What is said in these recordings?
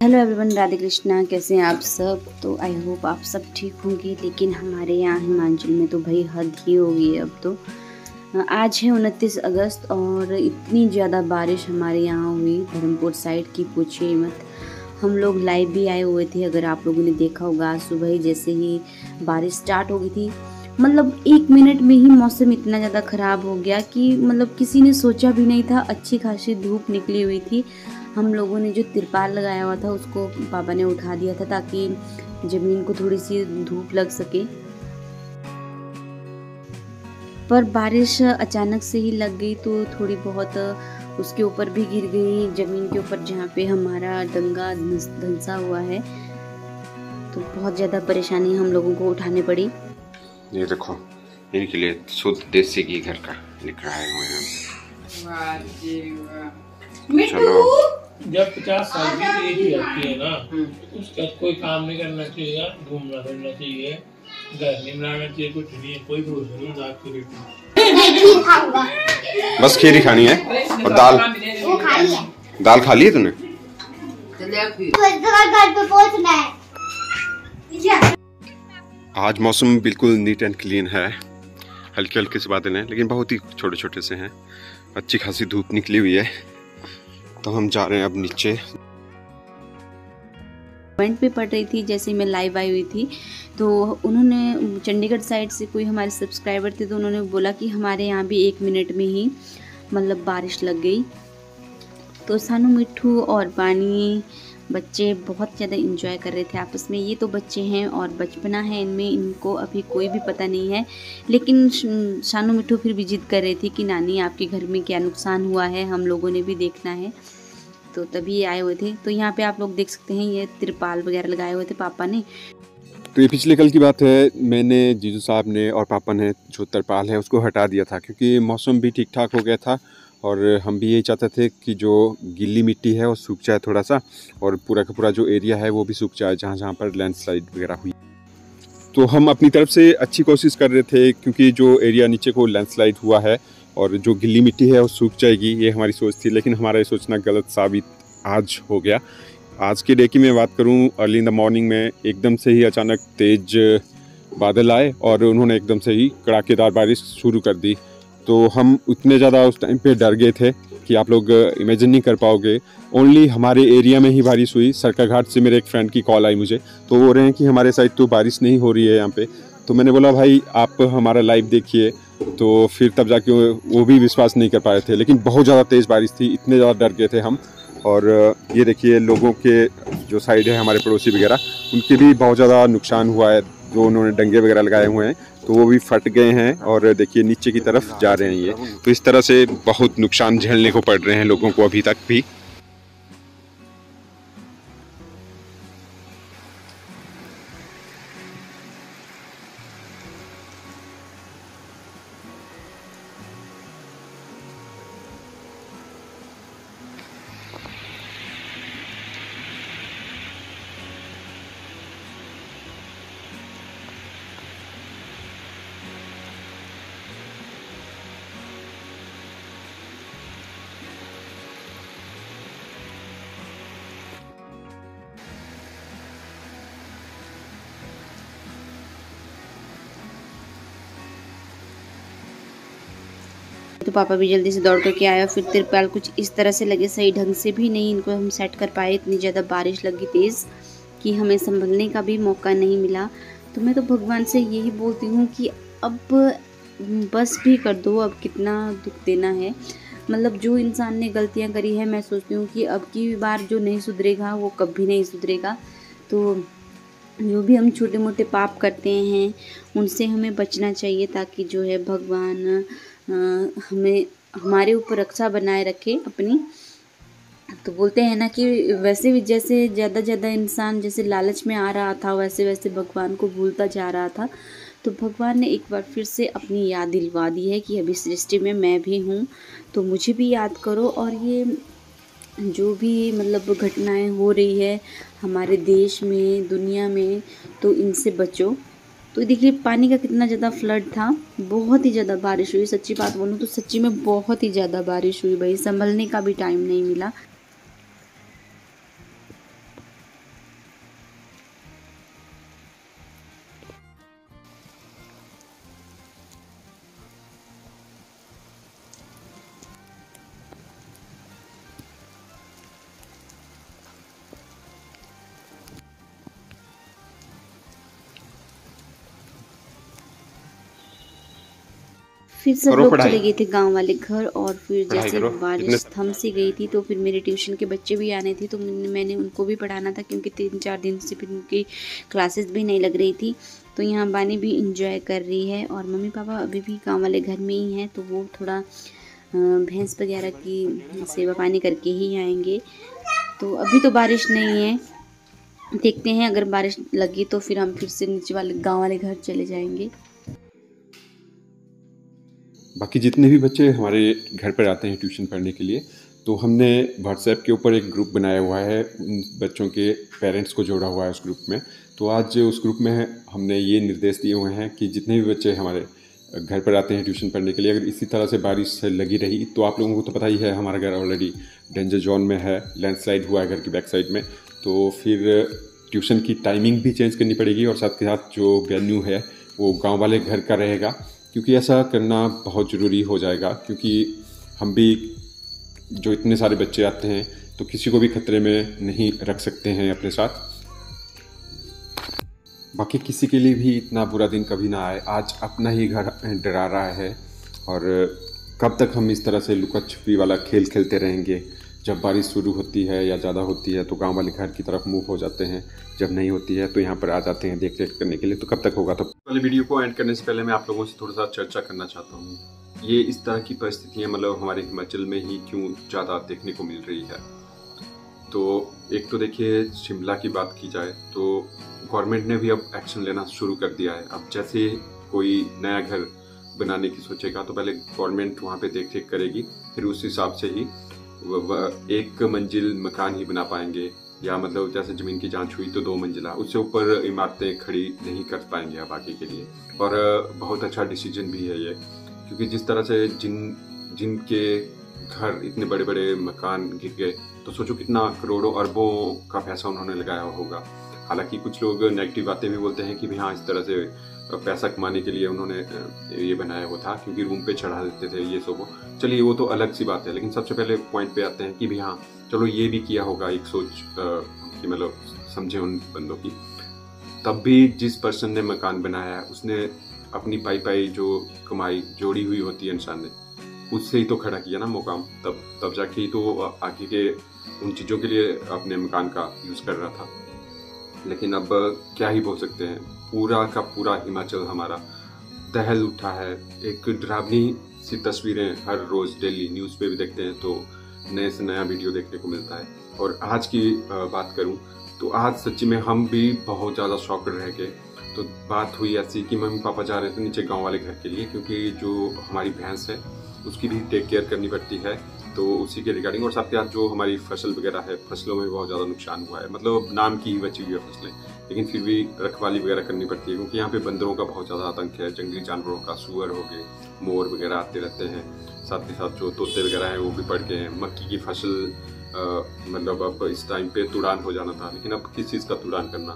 Hello everyone, Radhe Krishna. कैसे हैं आप सब? तो आई होप आप सब ठीक होंगे। लेकिन हमारे यहाँ हिमाचल में तो भाई हद ही हो गई है। अब तो आज है 29 अगस्त और इतनी ज़्यादा बारिश हमारे यहाँ हुई धर्मपुर साइड की, पूछिए मत। हम लोग लाइव भी आए हुए थे, अगर आप लोगों ने देखा होगा। सुबह ही जैसे ही बारिश स्टार्ट हो गई थी, मतलब 1 मिनट में ही मौसम इतना ज़्यादा ख़राब हो गया कि मतलब किसी ने सोचा भी नहीं था। अच्छी खासी धूप निकली हुई थी। हम लोगों ने जो तिरपाल लगाया हुआ था उसको पापा ने उठा दिया था ताकि ज़मीन को थोड़ी सी धूप लग सके, पर बारिश अचानक से ही लग गई तो थोड़ी बहुत उसके ऊपर भी गिर गई, ज़मीन के ऊपर जहाँ पे हमारा डंगा धंसा हुआ है। तो बहुत ज़्यादा परेशानी हम लोगों को उठानी पड़ी। ये देखो, इनके लिए शुद्ध देसी घी घर का लिख रहा है। चलो, जब 50 साल की एज ही आती है ना, उसका कोई काम नहीं करना चाहिए, घूमना फिरना चाहिए, घर नहीं बनाना चाहिए, कुछ नहीं, कोई भरोसा नहीं रात को देखना। बस खीर ही खानी है और दाल खा ली है तूने? आज मौसम बिल्कुल नीट एंड क्लीन है। हल्के हल्के से बादल हैं लेकिन बहुत ही छोटे छोटे से हैं। अच्छी खासी धूप निकली हुई है तो हम जा रहे हैं अब नीचे। कमेंट पे पढ़ रही थी जैसे मैं लाइव आई हुई थी, तो उन्होंने चंडीगढ़ साइड से कोई हमारे सब्सक्राइबर थे, तो उन्होंने बोला कि हमारे यहाँ भी 1 मिनट में ही मतलब बारिश लग गई। तो सानू मिट्ठू और पानी बच्चे बहुत ज़्यादा इंजॉय कर रहे थे आपस में। ये तो बच्चे हैं और बचपना है इनमें, इनको अभी कोई भी पता नहीं है। लेकिन शानू मिट्ठू फिर भी जिद कर रही थी कि नानी आपके घर में क्या नुकसान हुआ है, हम लोगों ने भी देखना है। तो तभी ये आए हुए थे। तो यहाँ पे आप लोग देख सकते हैं ये तिरपाल वगैरह लगाए हुए थे पापा ने। तो ये पिछले कल की बात है, मैंने जीजू साहब ने और पापा ने जो तिरपाल है उसको हटा दिया था क्योंकि मौसम भी ठीक ठाक हो गया था और हम भी यही चाहते थे कि जो गीली मिट्टी है वो सूख जाए थोड़ा सा, और पूरा का पूरा जो एरिया है वो भी सूख जाए जहाँ जहाँ पर लैंडस्लाइड वगैरह हुई। तो हम अपनी तरफ से अच्छी कोशिश कर रहे थे क्योंकि जो एरिया नीचे को लैंडस्लाइड हुआ है और जो गीली मिट्टी है वो सूख जाएगी, ये हमारी सोच थी। लेकिन हमारा ये सोचना गलत साबित आज हो गया। आज के डे की मैं बात करूं, अर्ली इन द मॉर्निंग में एकदम से ही अचानक तेज बादल आए और उन्होंने एकदम से ही कड़ाकेदार बारिश शुरू कर दी। तो हम उतने ज़्यादा उस टाइम पे डर गए थे कि आप लोग इमेजिन नहीं कर पाओगे। ओनली हमारे एरिया में ही बारिश हुई। सरका घाट से मेरे एक फ्रेंड की कॉल आई मुझे, तो वो रहे हैं कि हमारे साइड तो बारिश नहीं हो रही है यहाँ पे। तो मैंने बोला भाई आप हमारा लाइव देखिए, तो फिर तब जाके वो भी विश्वास नहीं कर पा रहे थे। लेकिन बहुत ज़्यादा तेज़ बारिश थी, इतने ज़्यादा डर गए थे हम। और ये देखिए लोगों के जो साइड है हमारे पड़ोसी वगैरह, उनके भी बहुत ज़्यादा नुकसान हुआ है। जो उन्होंने डंगे वगैरह लगाए हुए हैं तो वो भी फट गए हैं और देखिए नीचे की तरफ जा रहे हैं ये। तो इस तरह से बहुत नुकसान झेलने को पड़ रहे हैं लोगों को अभी तक भी। तो पापा भी जल्दी से दौड़ करके आया। फिर तिरपाल कुछ इस तरह से लगे, सही ढंग से भी नहीं इनको हम सेट कर पाए। इतनी ज़्यादा बारिश लगी तेज़ कि हमें संभलने का भी मौका नहीं मिला। तो मैं तो भगवान से यही बोलती हूँ कि अब बस भी कर दो, अब कितना दुख देना है। मतलब जो इंसान ने गलतियाँ करी है, मैं सोचती हूँ कि अब की बार जो नहीं सुधरेगा वो कभी नहीं सुधरेगा। तो जो भी हम छोटे मोटे पाप करते हैं उनसे हमें बचना चाहिए ताकि जो है भगवान हमें हमारे ऊपर रक्षा बनाए रखे अपनी। तो बोलते हैं ना कि वैसे भी जैसे ज़्यादा इंसान जैसे लालच में आ रहा था वैसे वैसे भगवान को भूलता जा रहा था। तो भगवान ने एक बार फिर से अपनी याद दिलवा दी है कि अभी सृष्टि में मैं भी हूँ, तो मुझे भी याद करो। और ये जो भी मतलब घटनाएं हो रही है हमारे देश में, दुनिया में, तो इनसे बचो। तो देखिए पानी का कितना ज़्यादा फ्लड था, बहुत ही ज़्यादा बारिश हुई। सच्ची बात बोलूँ तो सच्ची में बहुत ही ज़्यादा बारिश हुई भाई, संभलने का भी टाइम नहीं मिला। फिर सब लोग चले गए थे गांव वाले घर, और फिर जैसे बारिश थम सी गई थी तो फिर मेरे ट्यूशन के बच्चे भी आने थे, तो मैंने उनको भी पढ़ाना था क्योंकि 3-4 दिन से फिर उनकी क्लासेस भी नहीं लग रही थी। तो यहाँ बानी भी इंजॉय कर रही है, और मम्मी पापा अभी भी गाँव वाले घर में ही हैं, तो वो थोड़ा भैंस वगैरह की सेवा पानी करके ही आएंगे। तो अभी तो बारिश नहीं है, देखते हैं अगर बारिश लगी तो फिर हम फिर से नीचे वाले गाँव वाले घर चले जाएंगे। बाकी जितने भी बच्चे हमारे घर पर आते हैं ट्यूशन पढ़ने के लिए, तो हमने व्हाट्सएप के ऊपर एक ग्रुप बनाया हुआ है, उन बच्चों के पेरेंट्स को जोड़ा हुआ है उस ग्रुप में। तो आज उस ग्रुप में हमने ये निर्देश दिए हुए हैं कि जितने भी बच्चे हमारे घर पर आते हैं ट्यूशन पढ़ने के लिए, अगर इसी तरह से बारिश लगी रही तो आप लोगों को तो पता ही है हमारा घर ऑलरेडी डेंजर जोन में है, लैंडस्लाइड हुआ है घर की बैक साइड में, तो फिर ट्यूशन की टाइमिंग भी चेंज करनी पड़ेगी और साथ के साथ जो वेन्यू है वो गाँव वाले घर का रहेगा, क्योंकि ऐसा करना बहुत ज़रूरी हो जाएगा। क्योंकि हम भी जो इतने सारे बच्चे आते हैं तो किसी को भी खतरे में नहीं रख सकते हैं अपने साथ। बाकी किसी के लिए भी इतना बुरा दिन कभी ना आए, आज अपना ही घर डरा रहा है, और कब तक हम इस तरह से लुका छुपी वाला खेल खेलते रहेंगे। जब बारिश शुरू होती है या ज़्यादा होती है तो गांव वाले घर की तरफ मूव हो जाते हैं, जब नहीं होती है तो यहाँ पर आ जाते हैं देख रेख करने के लिए। तो कब तक होगा। तो पहले वीडियो को एंड करने से पहले मैं आप लोगों से थोड़ा सा चर्चा करना चाहता हूँ। ये इस तरह की परिस्थितियाँ मतलब हमारे हिमाचल में ही क्यों ज़्यादा देखने को मिल रही है। तो एक तो देखिए, शिमला की बात की जाए तो गवर्नमेंट ने भी अब एक्शन लेना शुरू कर दिया है। अब जैसे कोई नया घर बनाने की सोचेगा तो पहले गवर्नमेंट वहाँ पे देख रेख करेगी, फिर उस हिसाब से ही एक मंजिल मकान ही बना पाएंगे, या मतलब जैसे ज़मीन की जांच हुई तो 2 मंजिला, उससे ऊपर इमारतें खड़ी नहीं कर पाएंगे अब आगे के लिए। और बहुत अच्छा डिसीजन भी है ये, क्योंकि जिस तरह से जिनके घर इतने बड़े बड़े मकान गिर गए, तो सोचो कितना करोड़ों अरबों का पैसा उन्होंने लगाया होगा। हालांकि कुछ लोग नेगेटिव बातें भी बोलते हैं कि भी हाँ, इस तरह से पैसा कमाने के लिए उन्होंने ये बनाया हुआ था, क्योंकि रूम पे चढ़ा देते थे ये सब। चलिए वो तो अलग सी बात है, लेकिन सबसे पहले पॉइंट पे आते हैं कि भी हाँ चलो ये भी किया होगा एक सोच कि मतलब समझे उन बंदों की। तब भी जिस पर्सन ने मकान बनाया है उसने अपनी पाई जो कमाई जोड़ी हुई होती है इंसान ने, उससे ही तो खड़ा किया ना मुकाम, तब जाके ही तो आगे के उन चीज़ों के लिए अपने मकान का यूज़ कर रहा था। लेकिन अब क्या ही बोल सकते हैं, पूरा का पूरा हिमाचल हमारा दहल उठा है। एक डरावनी सी तस्वीरें हर रोज़ डेली न्यूज़ पे भी देखते हैं तो नए से नया वीडियो देखने को मिलता है। और आज की बात करूं तो आज सच्ची में हम भी बहुत ज़्यादा शॉक्ड रह गए। तो बात हुई ऐसी कि मम्मी पापा जा रहे थे नीचे गांव वाले घर के लिए, क्योंकि जो हमारी भैंस है उसकी भी टेक केयर करनी पड़ती है, तो उसी के रिगार्डिंग। और साथ ही साथ जो हमारी फसल वगैरह है, फसलों में बहुत ज़्यादा नुकसान हुआ है, मतलब नाम की ही बची हुई है फसलें, लेकिन फिर भी रखवाली वगैरह करनी पड़ती है, क्योंकि यहाँ पे बंदरों का बहुत ज़्यादा आतंक है। जंगली जानवरों का, सुअर हो गए, मोर वगैरह आते रहते हैं, साथ ही साथ जो तोते वगैरह हैं वो भी पड़ गए हैं। मक्की की फसल मतलब अब इस टाइम पे तुड़ान हो जाना था, लेकिन अब किस चीज़ का तुड़ान करना,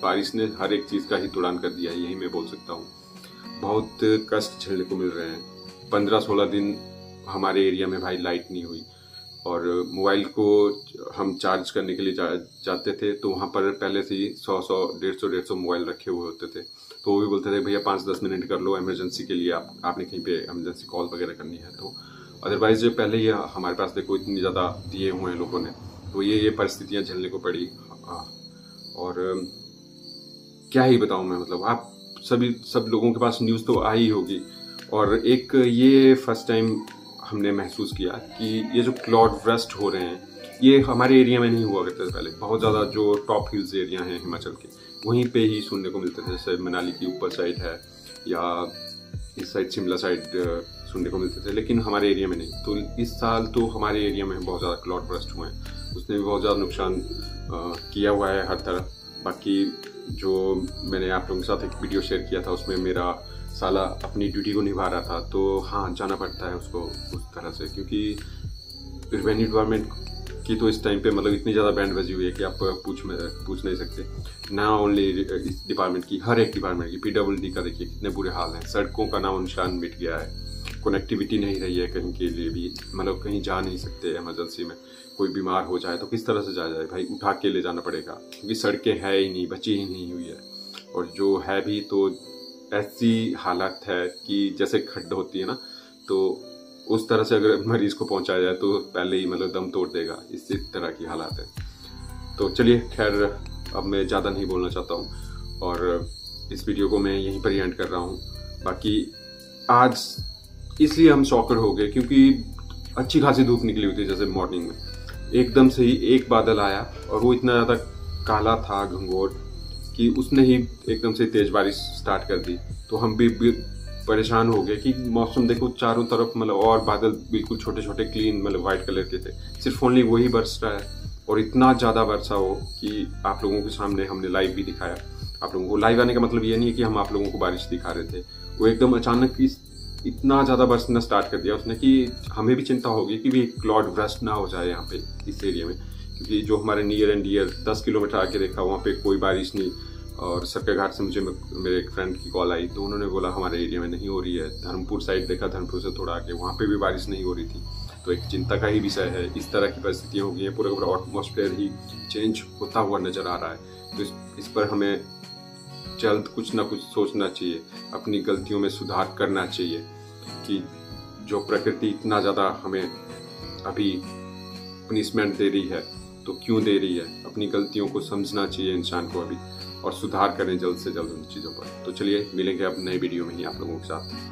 बारिश ने हर एक चीज़ का ही तुड़ान कर दिया, यही मैं बोल सकता हूँ। बहुत कष्ट झेलने को मिल रहे हैं। 15-16 दिन हमारे एरिया में भाई लाइट नहीं हुई, और मोबाइल को हम चार्ज करने के लिए जाते थे तो वहाँ पर पहले से ही 100 150 मोबाइल रखे हुए होते थे, तो वो भी बोलते थे भैया 5-10 मिनट कर लो इमरजेंसी के लिए, आपने कहीं पे इमरजेंसी कॉल वगैरह करनी है तो। अदरवाइज पहले ही हमारे पास देखो इतनी ज़्यादा दिए हुए हैं लोगों ने, तो ये परिस्थितियाँ झेलने को पड़ी। और क्या ही बताऊँ मैं, मतलब आप सब लोगों के पास न्यूज़ तो आई होगी। और एक ये फर्स्ट टाइम हमने महसूस किया कि ये जो क्लाउड बर्स्ट हो रहे हैं ये हमारे एरिया में नहीं हुआ करते थे पहले। बहुत ज़्यादा जो टॉप हिल्स एरिया हैं हिमाचल के, वहीं पे ही सुनने को मिलते थे, जैसे मनाली की ऊपर साइड है या इस साइड शिमला साइड सुनने को मिलते थे, लेकिन हमारे एरिया में नहीं। तो इस साल तो हमारे एरिया में बहुत ज़्यादा क्लाउड बर्स्ट हुए हैं, उसने भी बहुत ज़्यादा नुकसान किया हुआ है हर तरफ। बाकी जो मैंने आप लोगों के साथ एक वीडियो शेयर किया था उसमें मेरा साला अपनी ड्यूटी को निभा रहा था, तो हाँ जाना पड़ता है उसको उस तरह से, क्योंकि रेवेन्यू डिपार्टमेंट की तो इस टाइम पे मतलब इतनी ज़्यादा बैंड बजी हुई है कि आप पूछ नहीं सकते। ना ओनली इस डिपार्टमेंट की, हर एक डिपार्टमेंट की, PWD का देखिए कितने बुरे हाल हैं। सड़कों का नाम निशान मिट गया है, कनेक्टिविटी नहीं रही है कहीं के लिए भी, मतलब कहीं जा नहीं सकते। इमरजेंसी में कोई बीमार हो जाए तो किस तरह से जाए भाई, उठा के ले जाना पड़ेगा, क्योंकि सड़कें है ही नहीं, बची ही नहीं हुई है। और जो है भी तो ऐसी हालत है कि जैसे खड्ड होती है ना, तो उस तरह से अगर मरीज को पहुंचाया जाए तो पहले ही मतलब दम तोड़ देगा, इसी तरह की हालत है। तो चलिए खैर, अब मैं ज़्यादा नहीं बोलना चाहता हूँ और इस वीडियो को मैं यहीं पर ही एंड कर रहा हूँ। बाकी आज इसलिए हम शॉकर हो गए क्योंकि अच्छी खासी धूप निकली हुई थी। जैसे मॉर्निंग में एकदम से ही एक बादल आया और वो इतना ज़्यादा काला था, घंघोर, कि उसने ही एकदम से तेज बारिश स्टार्ट कर दी। तो हम भी परेशान हो गए कि मौसम देखो चारों तरफ मतलब, और बादल बिल्कुल छोटे छोटे क्लीन मतलब वाइट कलर के थे, सिर्फ ओनली वही बरस रहा है और इतना ज़्यादा बरसा हो कि आप लोगों के सामने हमने लाइव भी दिखाया। आप लोगों को लाइव आने का मतलब ये नहीं है कि हम आप लोगों को बारिश दिखा रहे थे, वो एकदम अचानक इतना ज़्यादा बरसना स्टार्ट कर दिया उसने कि हमें भी चिंता होगी कि भी क्लाउड ब्रस्ट ना हो जाए यहाँ पे इस एरिया में, क्योंकि जो हमारे नियर एंड डियर 10 किलोमीटर आके देखा वहाँ पे कोई बारिश नहीं। और सक्कर घाट से मुझे मेरे एक फ्रेंड की कॉल आई तो उन्होंने बोला हमारे एरिया में नहीं हो रही है। धर्मपुर साइड देखा, धर्मपुर से थोड़ा आगे, वहाँ पे भी बारिश नहीं हो रही थी। तो एक चिंता का ही विषय है। इस तरह की परिस्थितियाँ हो गई हैं, पूरा एटमॉस्फेयर ही चेंज होता हुआ नज़र आ रहा है। तो इस पर हमें जल्द कुछ ना कुछ सोचना चाहिए, अपनी गलतियों में सुधार करना चाहिए कि जो प्रकृति इतना ज़्यादा हमें अभी पनिशमेंट दे रही है तो क्यों दे रही है। अपनी गलतियों को समझना चाहिए इंसान को अभी और सुधार करें जल्द से जल्द उन चीज़ों पर। तो चलिए मिलेंगे अब नए वीडियो में ही आप लोगों के साथ।